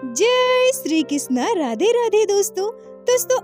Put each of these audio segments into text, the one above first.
जय श्री कृष्णा। राधे राधे दोस्तों।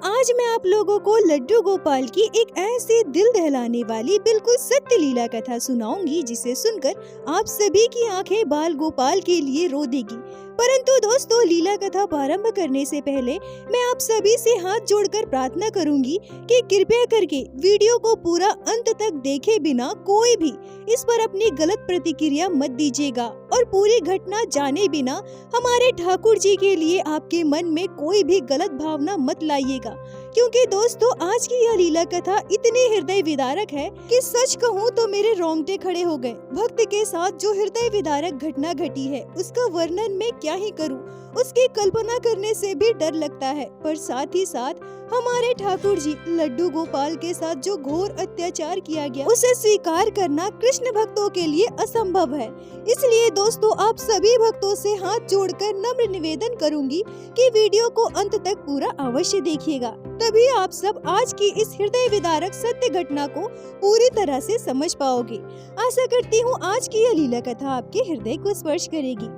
आज मैं आप लोगों को लड्डू गोपाल की एक ऐसी दिल दहलाने वाली बिल्कुल सत्य लीला कथा सुनाऊंगी जिसे सुनकर आप सभी की आंखें बाल गोपाल के लिए रो देगी। परंतु दोस्तों, लीला कथा प्रारंभ करने से पहले मैं आप सभी से हाथ जोड़कर प्रार्थना करूंगी कि कृपया करके वीडियो को पूरा अंत तक देखे बिना कोई भी इस पर अपनी गलत प्रतिक्रिया मत दीजिएगा और पूरी घटना जाने बिना हमारे ठाकुर जी के लिए आपके मन में कोई भी गलत भावना मत लाइएगा, क्योंकि दोस्तों आज की यह लीला कथा इतनी हृदय विदारक है कि सच कहूँ तो मेरे रोंगटे खड़े हो गए। भक्त के साथ जो हृदय विदारक घटना घटी है उसका वर्णन मैं क्या ही करूं, उसकी कल्पना करने से भी डर लगता है। पर साथ ही साथ हमारे ठाकुर जी लड्डू गोपाल के साथ जो घोर अत्याचार किया गया उसे स्वीकार करना कृष्ण भक्तों के लिए असंभव है। इसलिए दोस्तों आप सभी भक्तों से हाथ जोड़कर नम्र निवेदन करूंगी कि वीडियो को अंत तक पूरा अवश्य देखिएगा, तभी आप सब आज की इस हृदय विदारक सत्य घटना को पूरी तरह से समझ पाओगे। आशा करती हूँ आज की यह लीला कथा आपके हृदय को स्पर्श करेगी।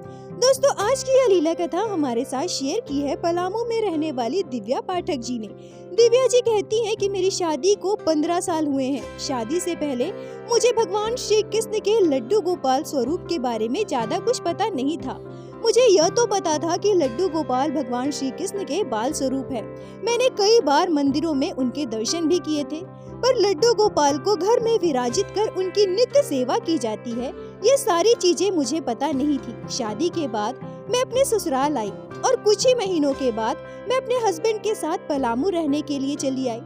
दोस्तों आज की यह लीला कथा हमारे साथ शेयर की है पलामू में रहने वाली दिव्या पाठक जी ने। दिव्या जी कहती हैं कि मेरी शादी को 15 साल हुए हैं। शादी से पहले मुझे भगवान श्री कृष्ण के लड्डू गोपाल स्वरूप के बारे में ज्यादा कुछ पता नहीं था। मुझे यह तो पता था कि लड्डू गोपाल भगवान श्री कृष्ण के बाल स्वरूप है। मैंने कई बार मंदिरों में उनके दर्शन भी किए थे, पर लड्डू गोपाल को घर में विराजित कर उनकी नित्य सेवा की जाती है, ये सारी चीजें मुझे पता नहीं थी। शादी के बाद मैं अपने ससुराल आई और कुछ ही महीनों के बाद मैं अपने हस्बैंड के साथ पलामू रहने के लिए चली आई,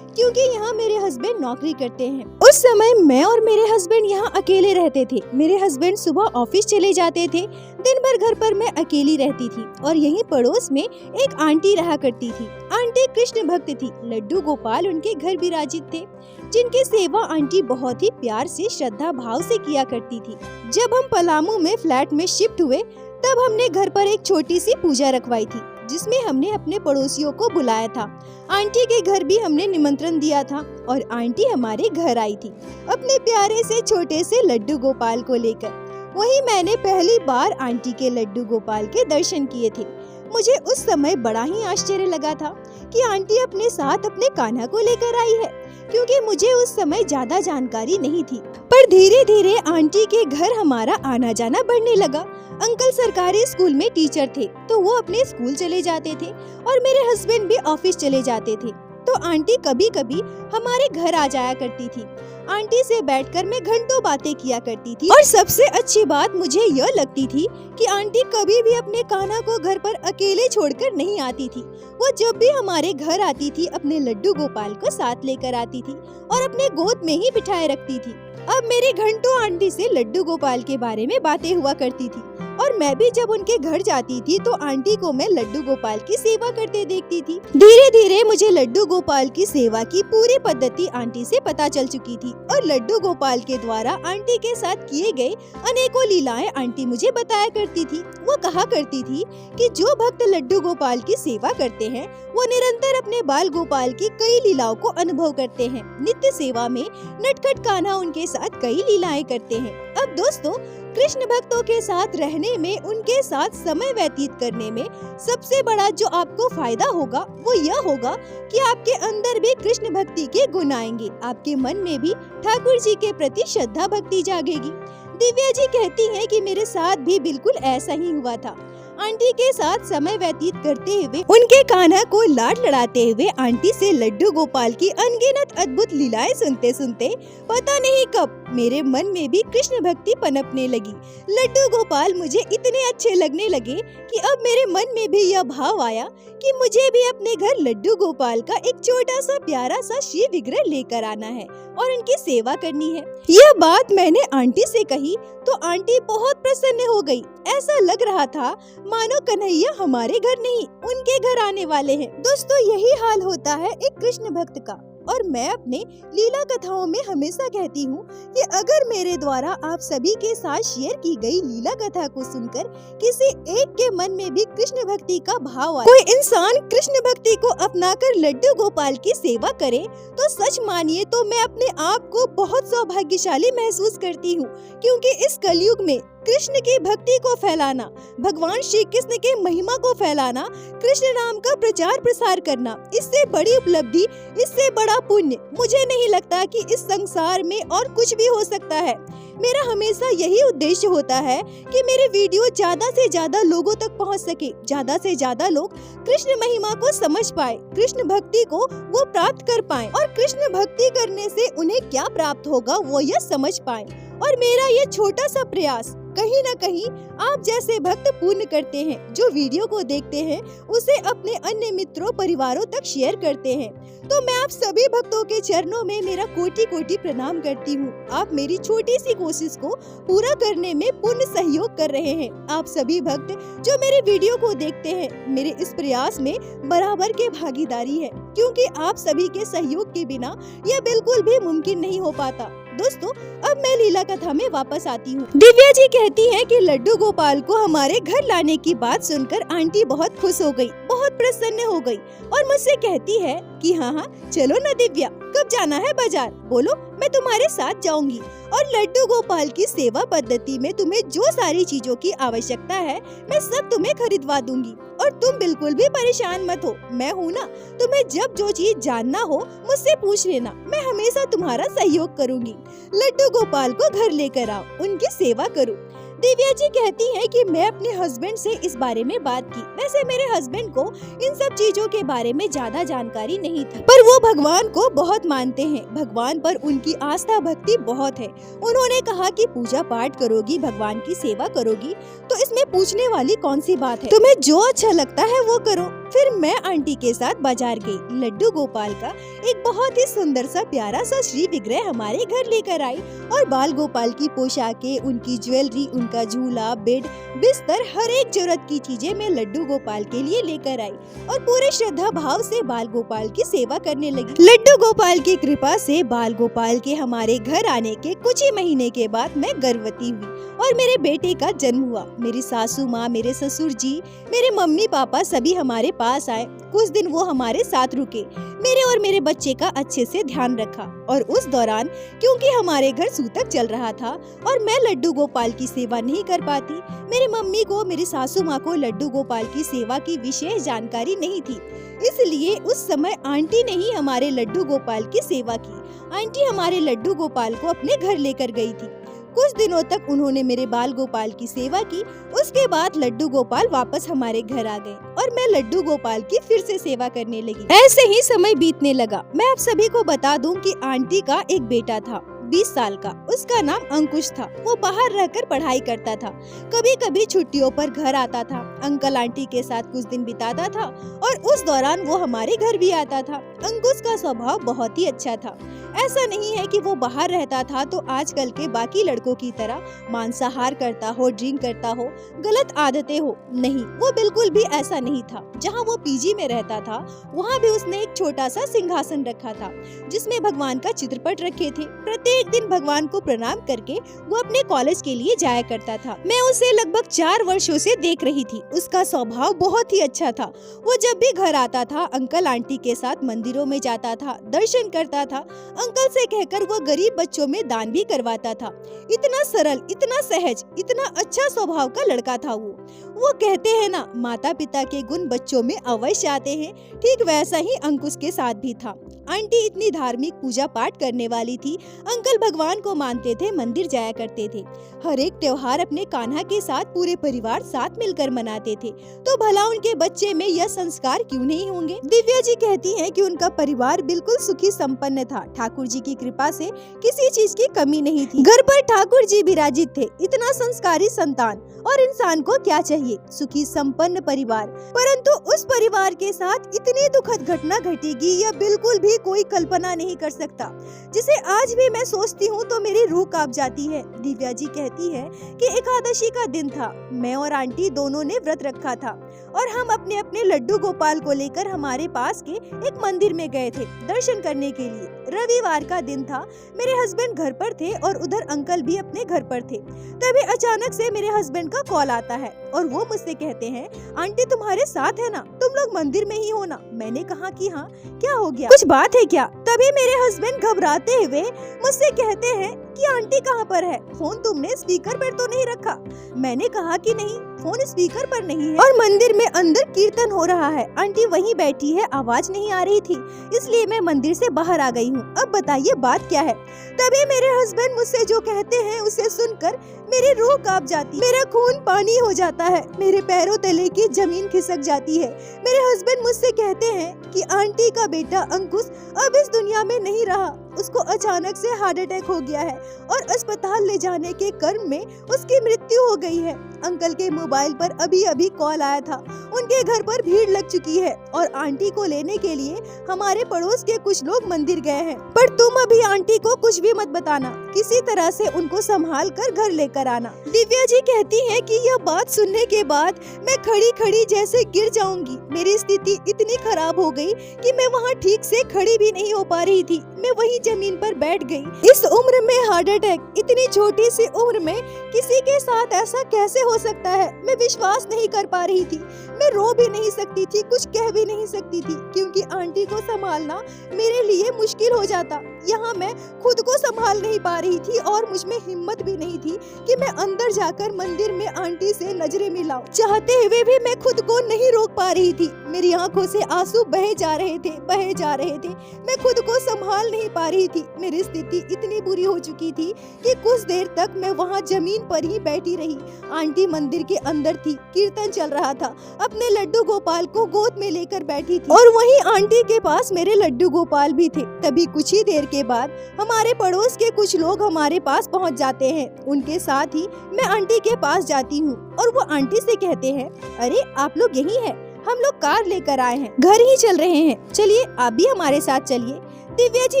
क्योंकि यहाँ मेरे हस्बैंड नौकरी करते हैं। उस समय मैं और मेरे हस्बैंड यहाँ अकेले रहते थे। मेरे हस्बैंड सुबह ऑफिस चले जाते थे, दिन भर घर पर मैं अकेली रहती थी और यहीं पड़ोस में एक आंटी रहा करती थी। आंटी कृष्ण भक्त थी। लड्डू गोपाल उनके घर विराजित थे, जिनकी सेवा आंटी बहुत ही प्यार से श्रद्धा भाव से किया करती थी। जब हम पलामू में फ्लैट में शिफ्ट हुए तब हमने घर पर एक छोटी सी पूजा रखवाई थी, जिसमें हमने अपने पड़ोसियों को बुलाया था। आंटी के घर भी हमने निमंत्रण दिया था और आंटी हमारे घर आई थी अपने प्यारे से छोटे से लड्डू गोपाल को लेकर। वहीं मैंने पहली बार आंटी के लड्डू गोपाल के दर्शन किए थे। मुझे उस समय बड़ा ही आश्चर्य लगा था कि आंटी अपने साथ अपने कान्हा को लेकर आई है, क्योंकि मुझे उस समय ज्यादा जानकारी नहीं थी। पर धीरे धीरे आंटी के घर हमारा आना जाना बढ़ने लगा। अंकल सरकारी स्कूल में टीचर थे, तो वो अपने स्कूल चले जाते थे और मेरे हस्बैंड भी ऑफिस चले जाते थे, तो आंटी कभी कभी हमारे घर आ जाया करती थी। आंटी से बैठकर मैं घंटों बातें किया करती थी और सबसे अच्छी बात मुझे यह लगती थी कि आंटी कभी भी अपने कान्हा को घर पर अकेले छोड़कर नहीं आती थी। वो जब भी हमारे घर आती थी अपने लड्डू गोपाल को साथ लेकर आती थी और अपने गोद में ही बिठाए रखती थी। अब मेरे घंटों आंटी से लड्डू गोपाल के बारे में बातें हुआ करती थी और मैं भी जब उनके घर जाती थी तो आंटी को मैं लड्डू गोपाल की सेवा करते देखती थी। धीरे धीरे मुझे लड्डू गोपाल की सेवा की पूरी पद्धति आंटी से पता चल चुकी थी और लड्डू गोपाल के द्वारा आंटी के साथ किए गए अनेकों लीलाएं आंटी मुझे बताया करती थी। वो कहा करती थी कि जो भक्त लड्डू गोपाल की सेवा करते हैं वो निरंतर अपने बाल गोपाल की कई लीलाओं को अनुभव करते हैं। नित्य सेवा में नटखट कान्हा उनके साथ कई लीलाएं करते हैं। अब दोस्तों कृष्ण भक्तों के साथ रहने में, उनके साथ समय व्यतीत करने में सबसे बड़ा जो आपको फायदा होगा वो यह होगा कि आपके अंदर भी कृष्ण भक्ति के गुण आएंगे। आपके मन में भी ठाकुर जी के प्रति श्रद्धा भक्ति जागेगी। दिव्या जी कहती हैं कि मेरे साथ भी बिल्कुल ऐसा ही हुआ था। आंटी के साथ समय व्यतीत करते हुए, उनके कान्हा को लाड लड़ाते हुए आंटी से लड्डू गोपाल की अनगिनत अद्भुत लीलाएं सुनते सुनते पता नहीं कब मेरे मन में भी कृष्ण भक्ति पनपने लगी। लड्डू गोपाल मुझे इतने अच्छे लगने लगे कि अब मेरे मन में भी यह भाव आया कि मुझे भी अपने घर लड्डू गोपाल का एक छोटा सा प्यारा सा शिव विग्रह लेकर आना है और उनकी सेवा करनी है। यह बात मैंने आंटी से कही तो आंटी बहुत प्रसन्न हो गई। ऐसा लग रहा था मानो कन्हैया हमारे घर नहीं उनके घर आने वाले हैं। दोस्तों यही हाल होता है एक कृष्ण भक्त का, और मैं अपने लीला कथाओं में हमेशा कहती हूँ कि अगर मेरे द्वारा आप सभी के साथ शेयर की गई लीला कथा को सुनकर किसी एक के मन में भी कृष्ण भक्ति का भाव आए, कोई इंसान कृष्ण भक्ति को अपनाकर लड्डू गोपाल की सेवा करे, तो सच मानिए तो मैं अपने आप को बहुत सौभाग्यशाली महसूस करती हूँ, क्योंकि इस कलयुग में कृष्ण की भक्ति को फैलाना, भगवान श्री कृष्ण के महिमा को फैलाना, कृष्ण नाम का प्रचार प्रसार करना, इससे बड़ी उपलब्धि, इससे बड़ा पुण्य मुझे नहीं लगता कि इस संसार में और कुछ भी हो सकता है। मेरा हमेशा यही उद्देश्य होता है कि मेरे वीडियो ज्यादा से ज्यादा लोगों तक पहुंच सके, ज्यादा से ज्यादा लोग कृष्ण महिमा को समझ पाए, कृष्ण भक्ति को वो प्राप्त कर पाए और कृष्ण भक्ति करने से उन्हें क्या प्राप्त होगा वो यह समझ पाए। और मेरा ये छोटा सा प्रयास कहीं न कहीं आप जैसे भक्त पूर्ण करते हैं, जो वीडियो को देखते हैं उसे अपने अन्य मित्रों परिवारों तक शेयर करते हैं। तो मैं आप सभी भक्तों के चरणों में मेरा कोटि कोटि प्रणाम करती हूँ। आप मेरी छोटी सी कोशिश को पूरा करने में पूर्ण सहयोग कर रहे हैं। आप सभी भक्त जो मेरे वीडियो को देखते हैं, मेरे इस प्रयास में बराबर के भागीदारी है, क्योंकि आप सभी के सहयोग के बिना यह बिल्कुल भी मुमकिन नहीं हो पाता। दोस्तों, अब मैं लीला कथा में वापस आती हूँ। दिव्या जी कहती हैं कि लड्डू गोपाल को हमारे घर लाने की बात सुनकर आंटी बहुत खुश हो गई, बहुत प्रसन्न हो गई और मुझसे कहती है कि हाँ चलो ना दिव्या, कब जाना है बाजार, बोलो मैं तुम्हारे साथ जाऊंगी और लड्डू गोपाल की सेवा पद्धति में तुम्हें जो सारी चीजों की आवश्यकता है मैं सब तुम्हें खरीदवा दूंगी और तुम बिल्कुल भी परेशान मत हो, मैं हूँ ना। तुम्हें जब जो चीज जानना हो मुझसे पूछ लेना, मैं हमेशा तुम्हारा सहयोग करूंगी। लड्डू गोपाल को घर लेकर आओ, उनकी सेवा करो। दिव्या जी कहती हैं कि मैं अपने हस्बैंड से इस बारे में बात की। वैसे मेरे हस्बैंड को इन सब चीजों के बारे में ज्यादा जानकारी नहीं थी, पर वो भगवान को बहुत मानते हैं, भगवान पर उनकी आस्था भक्ति बहुत है। उन्होंने कहा कि पूजा पाठ करोगी, भगवान की सेवा करोगी, तो इसमें पूछने वाली कौन सी बात है, तुम्हें जो अच्छा लगता है वो करो। फिर मैं आंटी के साथ बाजार गई। लड्डू गोपाल का एक बहुत ही सुंदर सा प्यारा सा श्री विग्रह हमारे घर लेकर आई और बाल गोपाल की पोशाकें, उनकी ज्वेलरी, उनका झूला, बेड, बिस्तर, हर एक जरूरत की चीजें मैं लड्डू गोपाल के लिए लेकर आई और पूरे श्रद्धा भाव से बाल गोपाल की सेवा करने लगी। लड्डू गोपाल की कृपा से बाल गोपाल के हमारे घर आने के कुछ ही महीने के बाद मैं गर्भवती हुई और मेरे बेटे का जन्म हुआ। मेरी सासू माँ, मेरे ससुर जी, मेरे मम्मी पापा सभी हमारे पास आए। कुछ दिन वो हमारे साथ रुके, मेरे और मेरे बच्चे का अच्छे से ध्यान रखा और उस दौरान क्योंकि हमारे घर सूतक चल रहा था और मैं लड्डू गोपाल की सेवा नहीं कर पाती, मेरी मम्मी को, मेरी सासू माँ को लड्डू गोपाल की सेवा की विशेष जानकारी नहीं थी, इसलिए उस समय आंटी ने ही हमारे लड्डू गोपाल की सेवा की। आंटी हमारे लड्डू गोपाल को अपने घर लेकर गई थी। कुछ दिनों तक उन्होंने मेरे बाल गोपाल की सेवा की। उसके बाद लड्डू गोपाल वापस हमारे घर आ गए और मैं लड्डू गोपाल की फिर से सेवा करने लगी। ऐसे ही समय बीतने लगा। मैं आप सभी को बता दूं कि आंटी का एक बेटा था 20 साल का, उसका नाम अंकुश था। वो बाहर रहकर पढ़ाई करता था, कभी कभी छुट्टियों पर घर आता था, अंकल आंटी के साथ कुछ दिन बिताता था और उस दौरान वो हमारे घर भी आता था। अंकुश का स्वभाव बहुत ही अच्छा था। ऐसा नहीं है कि वो बाहर रहता था तो आजकल के बाकी लड़कों की तरह मांसाहार करता हो, ड्रिंक करता हो, गलत आदतें हो, नहीं, वो बिल्कुल भी ऐसा नहीं था। जहाँ वो पीजी में रहता था वहाँ भी उसने एक छोटा सा सिंहासन रखा था जिसमें भगवान का चित्रपट रखे थे। प्रत्येक दिन भगवान को प्रणाम करके वो अपने कॉलेज के लिए जाया करता था। मैं उसे लगभग 4 वर्षों से देख रही थी। उसका स्वभाव बहुत ही अच्छा था। वो जब भी घर आता था अंकल आंटी के साथ मंदिरों में जाता था, दर्शन करता था, अंकल से कहकर वो गरीब बच्चों में दान भी करवाता था। इतना सरल, इतना सहज, इतना अच्छा स्वभाव का लड़का था वो कहते हैं ना, माता पिता के गुण बच्चों में अवश्य आते हैं, ठीक वैसा ही अंकुश के साथ भी था। आंटी इतनी धार्मिक पूजा पाठ करने वाली थी। अंकल भगवान को मानते थे, मंदिर जाया करते थे। हर एक त्योहार अपने कान्हा के साथ पूरे परिवार साथ मिलकर मनाते थे। तो भला उनके बच्चे में यह संस्कार क्यों नहीं होंगे। दिव्या जी कहती हैं कि उनका परिवार बिल्कुल सुखी संपन्न था। ठाकुर जी की कृपा से किसी चीज की कमी नहीं थी। घर पर ठाकुर जी विराजित थे। इतना संस्कारी संतान और इंसान को क्या चाहिए, सुखी संपन्न परिवार। परंतु उस परिवार के साथ इतनी दुखद घटना घटेगी यह बिल्कुल भी कोई कल्पना नहीं कर सकता, जिसे आज भी मैं सोचती हूँ तो मेरी रूह कांप जाती है। दिव्या जी कहती है कि एकादशी का दिन था। मैं और आंटी दोनों ने व्रत रखा था और हम अपने अपने लड्डू गोपाल को लेकर हमारे पास के एक मंदिर में गए थे दर्शन करने के लिए। रविवार का दिन था। मेरे हस्बैंड घर पर थे और उधर अंकल भी अपने घर पर थे। तभी अचानक से मेरे हस्बैंड का कॉल आता है और वो मुझसे कहते हैं, आंटी तुम्हारे साथ है ना, तुम तुम लोग मंदिर में ही हो ना? मैंने कहा कि हाँ। क्या हो गया, कुछ बात है क्या? तभी मेरे हस्बैंड घबराते हुए मुझसे कहते हैं कि आंटी कहाँ पर है? फोन तुमने स्पीकर पर तो नहीं रखा? मैंने कहा कि नहीं, फोन स्पीकर पर नहीं है और मंदिर में अंदर कीर्तन हो रहा है। आंटी वहीं बैठी है, आवाज नहीं आ रही थी, इसलिए मैं मंदिर से बाहर आ गई हूँ। अब बताइए बात क्या है? तभी मेरे हस्बैंड मुझसे जो कहते हैं उसे सुनकर मेरी रूह कांप जाती, मेरा खून पानी हो जाता है, मेरे पैरों तले की जमीन खिसक जाती है। मेरे हस्बैंड मुझसे कहते हैं कि आंटी का बेटा अंकुश अब इस दुनिया में नहीं रहा, उसको अचानक से हार्ट अटैक हो गया है और अस्पताल ले जाने के क्रम में उसकी मृत्यु हो गई है। अंकल के मोबाइल पर अभी अभी कॉल आया था, उनके घर पर भीड़ लग चुकी है और आंटी को लेने के लिए हमारे पड़ोस के कुछ लोग मंदिर गए हैं। पर तुम अभी आंटी को कुछ भी मत बताना, किसी तरह से उनको संभाल कर घर लेकर आना। दिव्या जी कहती हैं कि यह बात सुनने के बाद मैं खड़ी खड़ी जैसे गिर जाऊंगी। मेरी स्थिति इतनी खराब हो गई कि मैं वहाँ ठीक से खड़ी भी नहीं हो पा रही थी, मैं वहीं जमीन पर बैठ गई। इस उम्र में हार्ट अटैक, इतनी छोटी सी उम्र में किसी के साथ ऐसा कैसे हो सकता है? मैं विश्वास नहीं कर पा रही थी, मैं रो भी नहीं सकती थी, कुछ कह भी नहीं सकती थी, क्योंकि आंटी को संभालना मेरे लिए मुश्किल हो जाता। यहाँ मैं खुद को संभाल नहीं पा रही थी और मुझ में हिम्मत भी नहीं थी कि मैं अंदर जाकर मंदिर में आंटी से नजरें मिलाऊं। चाहते हुए भी मैं खुद को नहीं रोक पा रही थी, मेरी आंखों से आंसू बहे जा रहे थे, बहे जा रहे थे। मैं खुद को संभाल नहीं पा रही थी। मेरी स्थिति इतनी बुरी हो चुकी थी कि कुछ देर तक मैं वहाँ जमीन पर ही बैठी रही। आंटी मंदिर के अंदर थी, कीर्तन चल रहा था, अपने लड्डू गोपाल को गोद में लेकर बैठी थी और वहीं आंटी के पास मेरे लड्डू गोपाल भी थे। तभी कुछ ही देर के बाद हमारे पड़ोस के कुछ लोग हमारे पास पहुंच जाते हैं। उनके साथ ही मैं आंटी के पास जाती हूँ और वो आंटी से कहते हैं, अरे आप लोग यही है, हम लोग कार लेकर आए हैं, घर ही चल रहे हैं, चलिए आप भी हमारे साथ चलिए। दिव्या जी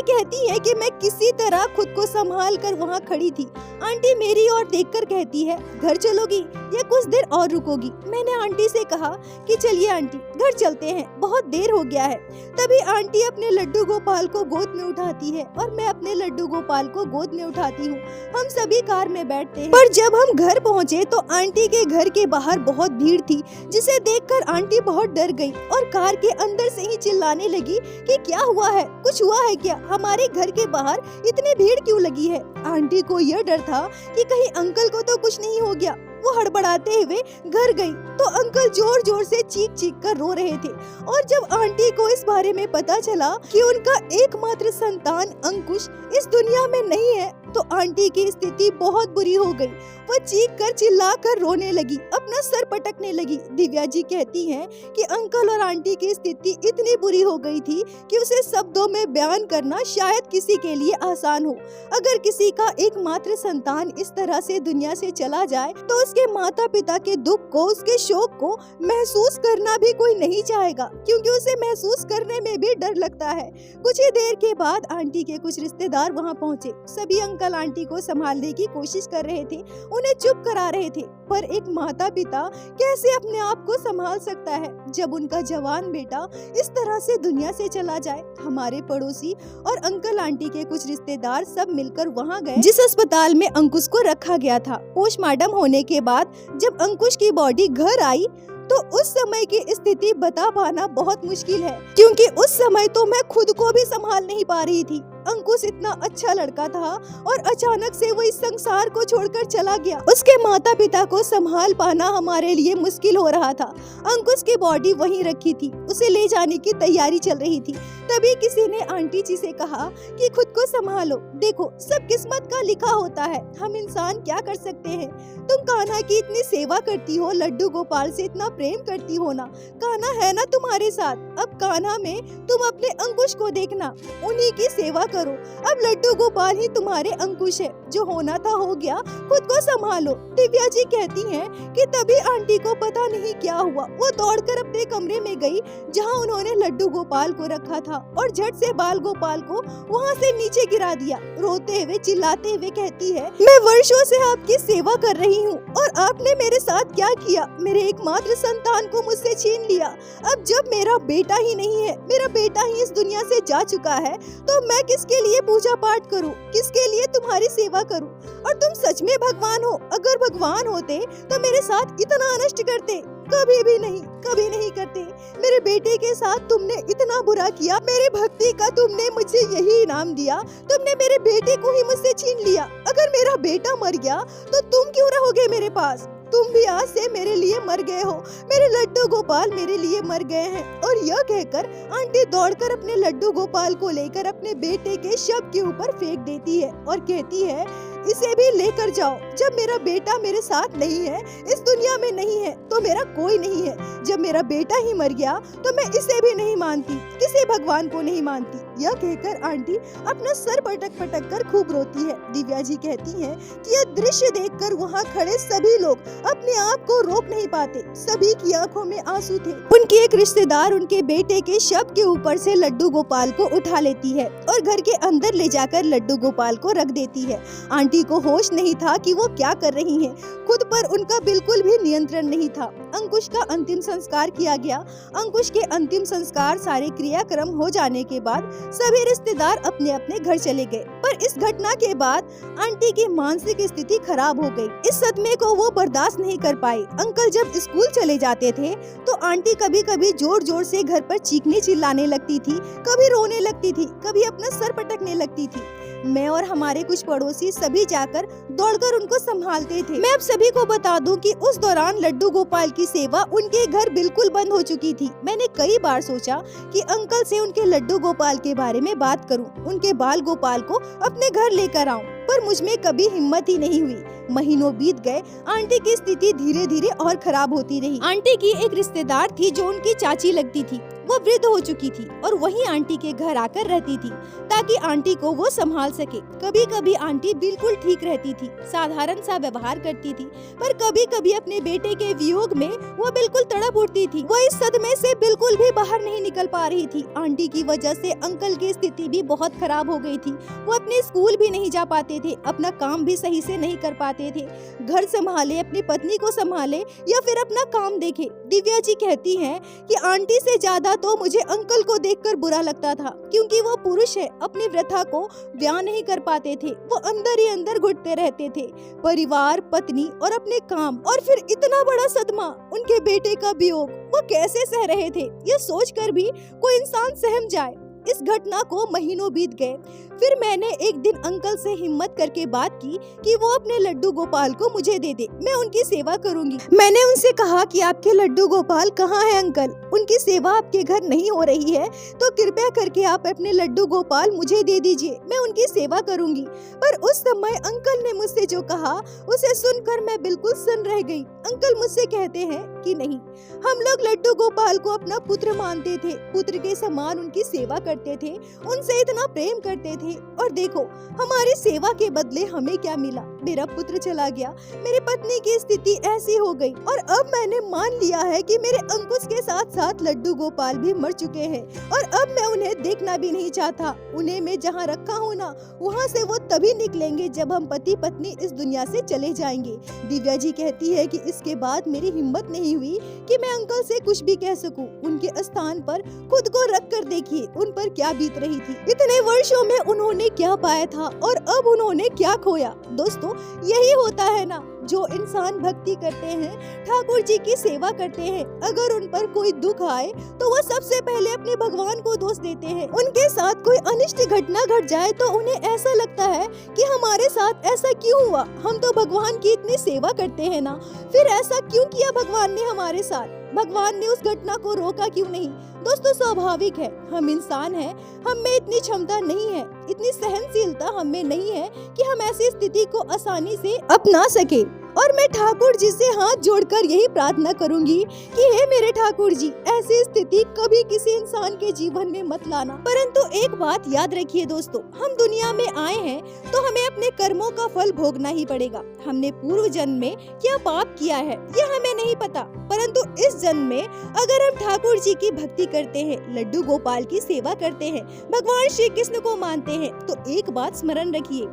कहती है कि मैं किसी तरह खुद को संभाल कर वहाँ खड़ी थी। आंटी मेरी ओर देखकर कहती है, घर चलोगी या कुछ देर और रुकोगी? मैंने आंटी से कहा कि चलिए आंटी, घर चलते हैं, बहुत देर हो गया है। तभी आंटी अपने लड्डू गोपाल को गोद में उठाती है और मैं अपने लड्डू गोपाल को गोद में उठाती हूँ। हम सभी कार में बैठते हैं। पर जब हम घर पहुँचे तो आंटी के घर के बाहर बहुत भीड़ थी, जिसे देखकर आंटी बहुत डर गई और कार के अंदर से ही चिल्लाने लगी कि क्या हुआ है, कुछ हुआ है क्या? हमारे घर के बाहर इतनी भीड़ क्यों लगी है? आंटी को यह डर था कि कहीं अंकल को तो कुछ नहीं हो गया। वो हड़बड़ाते हुए घर गई तो अंकल जोर जोर से चीख चीख कर रो रहे थे और जब आंटी को इस बारे में पता चला कि उनका एकमात्र संतान अंकुश इस दुनिया में नहीं है तो आंटी की स्थिति बहुत बुरी हो गई। वो चीख कर चिल्ला कर रोने लगी, अपना सर पटकने लगी। दिव्या जी कहती हैं कि अंकल और आंटी की स्थिति इतनी बुरी हो गई थी कि उसे शब्दों में बयान करना शायद किसी के लिए आसान हो। अगर किसी का एकमात्र संतान इस तरह से दुनिया से चला जाए तो उसके माता पिता के दुख को, उसके शोक को महसूस करना भी कोई नहीं चाहेगा, क्योंकि उसे महसूस करने में भी डर लगता है। कुछ ही देर के बाद आंटी के कुछ रिश्तेदार वहाँ पहुँचे। सभी अंकल आंटी को संभालने की कोशिश कर रहे थे, उन्हें चुप करा रहे थे, पर एक माता पिता कैसे अपने आप को संभाल सकता है जब उनका जवान बेटा इस तरह से दुनिया से चला जाए। हमारे पड़ोसी और अंकल आंटी के कुछ रिश्तेदार सब मिलकर वहाँ गए जिस अस्पताल में अंकुश को रखा गया था। पोस्टमार्टम होने के बाद जब अंकुश की बॉडी घर आई तो उस समय की स्थिति बता पाना बहुत मुश्किल है, क्योंकि उस समय तो मैं खुद को भी संभाल नहीं पा रही थी। अंकुश इतना अच्छा लड़का था और अचानक से वो इस संसार को छोड़कर चला गया। उसके माता पिता को संभाल पाना हमारे लिए मुश्किल हो रहा था। अंकुश की बॉडी वहीं रखी थी, उसे ले जाने की तैयारी चल रही थी। तभी किसी ने आंटी जी से कहा कि खुद को संभालो, देखो सब किस्मत का लिखा होता है, हम इंसान क्या कर सकते हैं। तुम कान्हा की इतनी सेवा करती हो, लड्डू गोपाल से इतना प्रेम करती हो ना, कान्हा है ना तुम्हारे साथ। अब कान्हा में तुम अपने अंकुश को देखना, उन्हीं की सेवा करो। अब लड्डू गोपाल ही तुम्हारे अंकुश है, जो होना था हो गया, खुद को संभालो। दिव्या जी कहती हैं कि तभी आंटी को पता नहीं क्या हुआ, वो दौड़कर अपने कमरे में गई जहां उन्होंने लड्डू गोपाल को रखा था और झट से बाल गोपाल को वहां से नीचे गिरा दिया। रोते हुए चिल्लाते हुए कहती है, मैं वर्षों से आपकी सेवा कर रही हूँ और आपने मेरे साथ क्या किया, मेरे एकमात्र संतान को मुझसे छीन लिया। अब जब मेरा बेटा ही नहीं है, मेरा बेटा ही इस दुनिया से जा चुका है, तो मैं किसके लिए पूजा पाठ करूं, किसके लिए तुम्हारी सेवा करूं। और तुम सच में भगवान हो, अगर भगवान होते तो मेरे साथ इतना अनिष्ट करते, कभी भी नहीं, कभी नहीं करते। मेरे बेटे के साथ तुमने इतना बुरा किया, मेरी भक्ति का तुमने मुझे यही इनाम दिया, तुमने मेरे बेटे को ही मुझसे छीन लिया। अगर मेरा बेटा मर गया तो तुम क्यों रहोगे मेरे पास? तुम भी आज से मेरे लिए मर गए हो, मेरे लड्डू गोपाल मेरे लिए मर गए हैं। और यह कहकर आंटी दौड़कर अपने लड्डू गोपाल को लेकर अपने बेटे के शव के ऊपर फेंक देती है और कहती है, इसे भी लेकर जाओ। जब मेरा बेटा मेरे साथ नहीं है, इस दुनिया में नहीं है, तो मेरा कोई नहीं है। जब मेरा बेटा ही मर गया तो मैं इसे भी नहीं मानती, किसी भगवान को नहीं मानती। यह कहकर आंटी अपना सर पटक पटक कर खूब रोती है। दिव्या जी कहती हैं कि यह दृश्य देखकर वहाँ खड़े सभी लोग अपने आप को रोक नहीं पाते। सभी की आंखों में आंसू थे। उनकी एक रिश्तेदार उनके बेटे के शव के ऊपर से लड्डू गोपाल को उठा लेती है और घर के अंदर ले जाकर लड्डू गोपाल को रख देती है। आंटी को होश नहीं था कि वो क्या कर रही हैं। खुद पर उनका बिल्कुल भी नियंत्रण नहीं था। अंकुश का अंतिम संस्कार किया गया। अंकुश के अंतिम संस्कार सारे क्रियाक्रम हो जाने के बाद सभी रिश्तेदार अपने अपने घर चले गए। पर इस घटना के बाद आंटी की मानसिक स्थिति खराब हो गई। इस सदमे को वो बर्दाश्त नहीं कर पाई। अंकल जब स्कूल चले जाते थे तो आंटी कभी कभी जोर जोर से घर पर चीखने चिल्लाने लगती थी, कभी रोने लगती थी, कभी अपना सर पटकने लगती थी। मैं और हमारे कुछ पड़ोसी सभी जाकर दौड़कर उनको संभालते थे। मैं अब सभी को बता दूं कि उस दौरान लड्डू गोपाल की सेवा उनके घर बिल्कुल बंद हो चुकी थी। मैंने कई बार सोचा कि अंकल से उनके लड्डू गोपाल के बारे में बात करूं, उनके बाल गोपाल को अपने घर लेकर आऊं, पर मुझ में कभी हिम्मत ही नहीं हुई। महीनों बीत गए। आंटी की स्थिति धीरे धीरे और खराब होती रही। आंटी की एक रिश्तेदार थी जो उनकी चाची लगती थी। वो वृद्ध हो चुकी थी और वहीं आंटी के घर आकर रहती थी ताकि आंटी को वो संभाल सके। कभी कभी आंटी बिल्कुल ठीक रहती थी, साधारण सा व्यवहार करती थी, पर कभी कभी अपने बेटे के वियोग में वो बिल्कुल तड़प उठती थी। वो इस सदमे से बिल्कुल भी बाहर नहीं निकल पा रही थी। आंटी की वजह से अंकल की स्थिति भी बहुत खराब हो गई थी। वो अपने स्कूल भी नहीं जा पाते थे, अपना काम भी सही से नहीं कर पाते थे। घर संभाले, अपनी पत्नी को संभाले या फिर अपना काम देखे। दिव्या जी कहती हैं कि आंटी से ज्यादा तो मुझे अंकल को देखकर बुरा लगता था, क्योंकि वो पुरुष है, अपनी व्यथा को बयान नहीं कर पाते थे। वो अंदर ही अंदर घुटते रहते थे। परिवार, पत्नी और अपने काम, और फिर इतना बड़ा सदमा, उनके बेटे का वियोग, वो कैसे सह रहे थे? ये सोचकर भी कोई इंसान सहम जाए। इस घटना को महीनों बीत गए। फिर मैंने एक दिन अंकल से हिम्मत करके बात की कि वो अपने लड्डू गोपाल को मुझे दे दे, मैं उनकी सेवा करूंगी। मैंने उनसे कहा कि आपके लड्डू गोपाल कहाँ है अंकल? उनकी सेवा आपके घर नहीं हो रही है तो कृपया करके आप अपने लड्डू गोपाल मुझे दे दीजिए, मैं उनकी सेवा करूंगी। पर उस समय अंकल ने मुझसे जो कहा उसे सुनकर मैं बिल्कुल सन्न रह गई। अंकल मुझसे कहते हैं कि नहीं, हम लोग लड्डू गोपाल को अपना पुत्र मानते थे, पुत्र के समान उनकी सेवा करते थे, उनसे इतना प्रेम करते थे, और देखो हमारी सेवा के बदले हमें क्या मिला? मेरा पुत्र चला गया, मेरी पत्नी की स्थिति ऐसी हो गई, और अब मैंने मान लिया है कि मेरे अंकुश के साथ साथ लड्डू गोपाल भी मर चुके हैं, और अब मैं उन्हें देखना भी नहीं चाहता। उन्हें मैं जहाँ रखा हूँ ना, वहाँ से वो तभी निकलेंगे जब हम पति पत्नी इस दुनिया से चले जाएंगे। दिव्या जी कहती है कि इसके बाद मेरी हिम्मत नहीं हुई कि मैं अंकल से कुछ भी कह सकूं। उनके स्थान पर खुद को रख कर देखिए उन पर क्या बीत रही थी। इतने वर्षों में उन्होंने क्या पाया था और अब उन्होंने क्या खोया। दोस्तों, यही होता है ना, जो इंसान भक्ति करते हैं, ठाकुर जी की सेवा करते हैं, अगर उन पर कोई दुख आए तो वो सबसे पहले अपने भगवान को दोष देते हैं। उनके साथ कोई अनिष्ट घटना घट जाए तो उन्हें ऐसा लगता है कि हमारे साथ ऐसा क्यों हुआ, हम तो भगवान की इतनी सेवा करते हैं ना, फिर ऐसा क्यों किया भगवान ने हमारे साथ? भगवान ने उस घटना को रोका क्यों नहीं? दोस्तों, स्वाभाविक है, हम इंसान हैं, हम में इतनी क्षमता नहीं है, इतनी सहनशीलता हम में नहीं है कि हम ऐसी स्थिति को आसानी से अपना सके। और मैं ठाकुर जी से हाथ जोड़कर यही प्रार्थना करूंगी कि हे मेरे ठाकुर जी, ऐसी स्थिति कभी किसी इंसान के जीवन में मत लाना। परंतु एक बात याद रखिए दोस्तों, हम दुनिया में आए हैं तो हमें अपने कर्मों का फल भोगना ही पड़ेगा। हमने पूर्व जन्म में क्या पाप किया है यह हमें नहीं पता, परंतु इस जन्म में अगर हम ठाकुर जी की भक्ति करते हैं, लड्डू गोपाल की सेवा करते हैं, भगवान श्री कृष्ण को मानते हैं, तो एक बात स्मरण रखिए,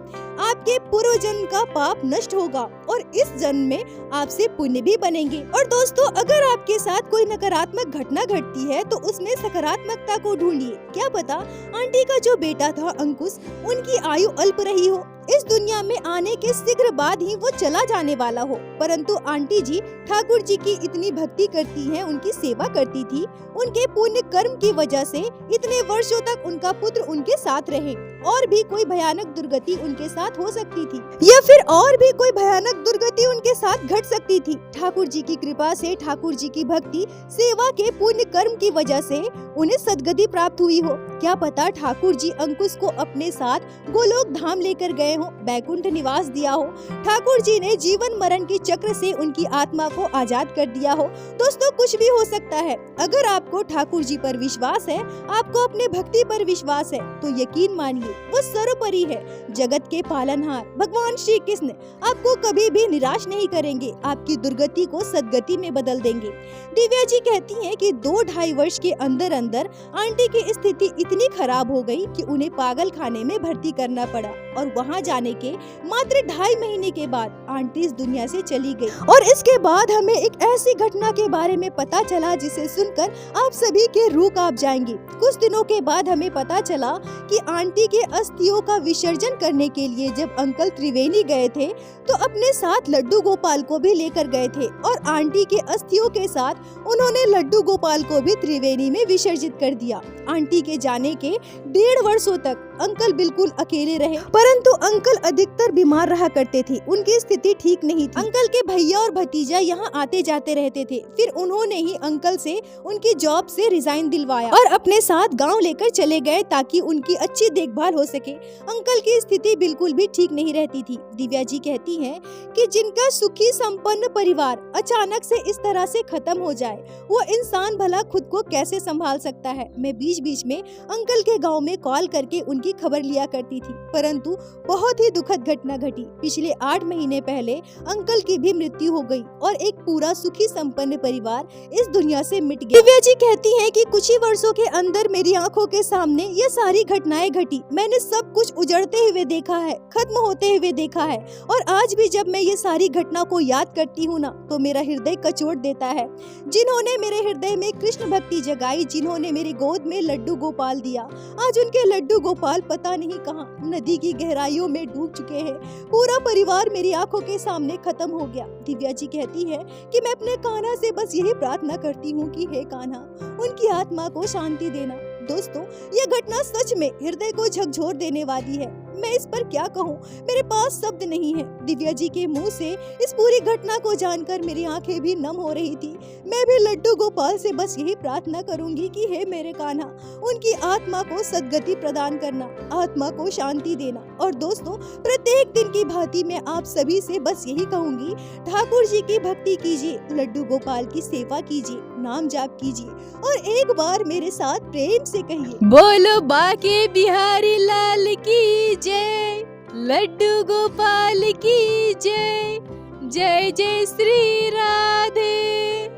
आपके पूर्व जन्म का पाप नष्ट होगा और इस इस जन्म में आपसे पुण्य भी बनेंगे। और दोस्तों, अगर आपके साथ कोई नकारात्मक घटना घटती है तो उसमें सकारात्मकता को ढूंढिए। क्या पता आंटी का जो बेटा था अंकुश, उनकी आयु अल्प रही हो, इस दुनिया में आने के शीघ्र बाद ही वो चला जाने वाला हो, परंतु आंटी जी ठाकुर जी की इतनी भक्ति करती हैं, उनकी सेवा करती थी, उनके पुण्य कर्म की वजह से इतने वर्षों तक उनका पुत्र उनके साथ रहे। और भी कोई भयानक दुर्गति उनके साथ हो सकती थी, या फिर और भी कोई भयानक दुर्गति उनके साथ घट सकती थी। ठाकुर जी की कृपा से, ठाकुर जी की भक्ति सेवा के पुण्य कर्म की वजह से उन्हें सद्गति प्राप्त हुई हो। क्या पता ठाकुर जी अंकुश को अपने साथ गोलोक धाम लेकर गए हो, बैकुंठ निवास दिया हो, ठाकुर जी ने जीवन मरण के चक्र से उनकी आत्मा को आजाद कर दिया हो। दोस्तों, कुछ भी हो सकता है। अगर आपको ठाकुर जी पर विश्वास है, आपको अपने भक्ति पर विश्वास है, तो यकीन मानिए वो सर्वोपरि है, जगत के पालनहार भगवान श्री कृष्ण आपको कभी भी निराश नहीं करेंगे, आपकी दुर्गति को सद्गति में बदल देंगे। दिव्या जी कहती हैं कि 2-2.5 वर्ष के अंदर अंदर आंटी की स्थिति इतनी खराब हो गई कि उन्हें पागल खाने में भर्ती करना पड़ा, और वहां जाने के मात्र 2.5 महीने के बाद आंटी इस दुनिया से चली गई। और इसके बाद हमें एक ऐसी घटना के बारे में पता चला जिसे सुनकर आप सभी के रूह कांप जाएंगे। कुछ दिनों के बाद हमें पता चला कि आंटी के अस्थियों का विसर्जन करने के लिए जब अंकल त्रिवेणी गए थे तो अपने साथ लड्डू गोपाल को भी लेकर गए थे, और आंटी के अस्थियों के साथ उन्होंने लड्डू गोपाल को भी त्रिवेणी में विसर्जित कर दिया। आंटी के जाने के 1.5 वर्षों तक अंकल बिल्कुल अकेले रहे, परंतु अंकल अधिकतर बीमार रहा करते थे, उनकी स्थिति ठीक नहीं थी। अंकल के भैया और भतीजा यहाँ आते जाते रहते थे। फिर उन्होंने ही अंकल से उनकी जॉब से रिजाइन दिलवाया और अपने साथ गांव लेकर चले गए ताकि उनकी अच्छी देखभाल हो सके। अंकल की स्थिति बिल्कुल भी ठीक नहीं रहती थी। दिव्या जी कहती हैं कि जिनका सुखी संपन्न परिवार अचानक से इस तरह से खत्म हो जाए, वो इंसान भला खुद को कैसे संभाल सकता है। मैं बीच बीच में अंकल के गांव में कॉल करके उनकी खबर लिया करती थी, परंतु बहुत ही दुखद घटना घटी। पिछले 8 महीने पहले अंकल की भी मृत्यु हो गई और एक पूरा सुखी संपन्न परिवार इस दुनिया से मिट गया। दिव्या जी कहती हैं कि कुछ ही वर्षों के अंदर मेरी आंखों के सामने ये सारी घटनाएं घटी। मैंने सब कुछ उजड़ते हुए देखा है, खत्म होते हुए देखा है, और आज भी जब मैं ये सारी घटना को याद करती हूँ ना, तो मेरा हृदय कचोट देता है। जिन्होंने मेरे हृदय में कृष्ण भक्ति जगाई, जिन्होंने मेरी गोद में लड्डू गोपाल दिया, आज उनके लड्डू गोपाल पता नहीं कहाँ नदी की गहराइयों में डूब चुके हैं। पूरा परिवार मेरी आंखों के सामने खत्म हो गया। दिव्या जी कहती है कि मैं अपने कान्हा से बस यही प्रार्थना करती हूँ कि हे कान्हा, उनकी आत्मा को शांति देना। दोस्तों, यह घटना सच में हृदय को झकझोर देने वाली है। मैं इस पर क्या कहूँ, मेरे पास शब्द नहीं है। दिव्या जी के मुंह से इस पूरी घटना को जानकर मेरी आंखें भी नम हो रही थी। मैं भी लड्डू गोपाल से बस यही प्रार्थना करूंगी कि हे मेरे कान्हा, उनकी आत्मा को सद्गति प्रदान करना, आत्मा को शांति देना। और दोस्तों, प्रत्येक दिन की भांति मैं आप सभी से बस यही कहूंगी, ठाकुर जी की भक्ति कीजिए, लड्डू गोपाल की सेवा कीजिए, नाम जाप कीजिए, और एक बार मेरे साथ प्रेम से कहिए, बोलो बाके बिहारी लाल की जय, लड्डू गोपाल की जय, जय जय श्री राधे।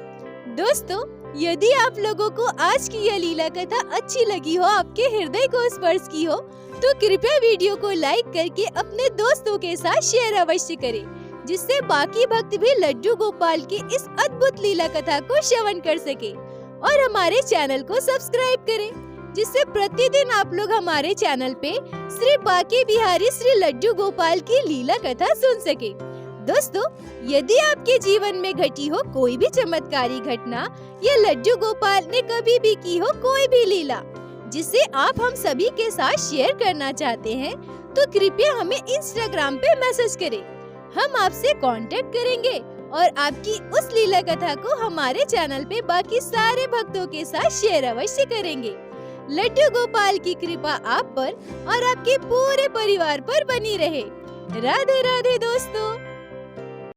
दोस्तों, यदि आप लोगों को आज की यह लीला कथा अच्छी लगी हो, आपके हृदय को स्पर्श की हो, तो कृपया वीडियो को लाइक करके अपने दोस्तों के साथ शेयर अवश्य करें, जिससे बाकी भक्त भी लड्डू गोपाल की इस अद्भुत लीला कथा को श्रवण कर सके। और हमारे चैनल को सब्सक्राइब करें, जिससे प्रतिदिन आप लोग हमारे चैनल पे श्री बाके बिहारी श्री लड्डू गोपाल की लीला कथा सुन सके। दोस्तों, यदि आपके जीवन में घटी हो कोई भी चमत्कारी घटना या लड्डू गोपाल ने कभी भी की हो कोई भी लीला जिसे आप हम सभी के साथ शेयर करना चाहते हैं, तो कृपया हमें इंस्टाग्राम पे मैसेज करें। हम आपसे कांटेक्ट करेंगे और आपकी उस लीला कथा को हमारे चैनल पे बाकी सारे भक्तों के साथ शेयर अवश्य करेंगे। लड्डू गोपाल की कृपा आप पर और आपके पूरे परिवार पर बनी रहे। राधे राधे दोस्तों।